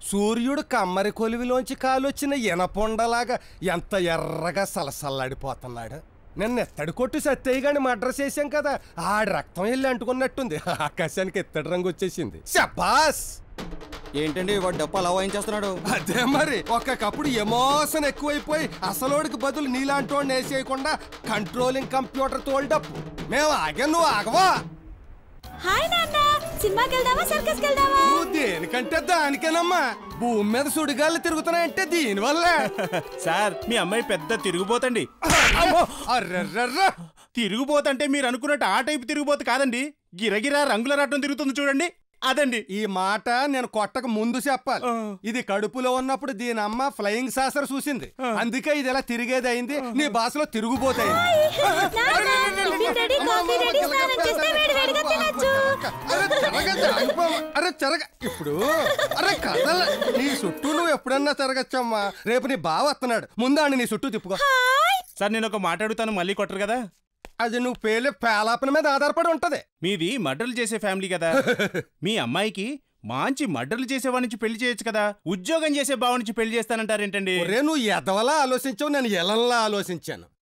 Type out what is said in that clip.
సూర్యుడు కమ్మరి కొలివిలోంచి కాలొచ్చిన ఇనపొండలాగా ఎంత ఎర్రగా సలసల్లాడిపోతున్నాడు. నిన్న ఎత్తడి కొట్టు సత్తయ్య గాని మర్డర్ చేశాం కదా, ఆడి రక్తం వెళ్ళి అంటుకున్నట్టుంది. ఆకాశానికి ఎత్తడి రంగు వచ్చేసింది. శబాస్! ఏంటండి వాడు డప్పు అలా వాయించేస్తున్నాడు? అదే మరి, ఒక్కొక్కప్పుడు ఎమోషన్ ఎక్కువైపోయి అసలోడికి బదులు నీలాంటి వేసేయకుండా కంట్రోలింగ్ కంప్యూటర్ తోల్డప్పు. మేము ఆగా, నువ్వు ఆగవా? హాయ్ నాన్న, సినిమాకి వెళ్దామా సర్కస్కి వెళ్దామా? నువ్వు దేనికంటే దానికేనమ్మా. భూమి మీద సుడిగాళ్ళు తిరుగుతున్నాయంటే దీనివల్ల. సార్ మీ అమ్మాయి పెద్ద తిరుగుబోతండి. తిరుగుబోతంటే మీరు అనుకున్నట్టు ఆ టైపు తిరుగుబోతు కాదండి, గిరగిరా రంగుల రాటం తిరుగుతుంది చూడండి, అదండి. ఈ మాట నేను కొట్టక ముందు చెప్పాలి. ఇది కడుపులో ఉన్నప్పుడు దీని అమ్మ ఫ్లయింగ్ సాసర్ చూసింది, అందుకే ఇది ఎలా తిరిగేది అయింది. నీ భాషలో తిరుగుబోతాయింది. అరే చెరగ ఇప్పుడు, అరే కదల, నీ చుట్టూ నువ్వు ఎప్పుడన్నా తిరగచ్చమ్మా. రేపు నీ బావ వస్తున్నాడు, ముందాన్ని నీ చుట్టూ తిప్పుకో. సార్ నేను ఒక మాట అడుగుతాను, మళ్ళీ కొట్టరు కదా? అది నువ్వు పేలే పేలాపన మీద ఆధారపడి ఉంటది. మీది మర్డర్లు చేసే ఫ్యామిలీ కదా, మీ అమ్మాయికి మంచి మర్డర్లు చేసేవాడి నుంచి పెళ్లి చేయొచ్చు కదా, ఉద్యోగం చేసే బావ నుంచి పెళ్లి చేస్తానంటారేంటండి? నువ్వు ఎదవలా ఆలోచించావు, నేను ఎలంలా ఆలోచించాను.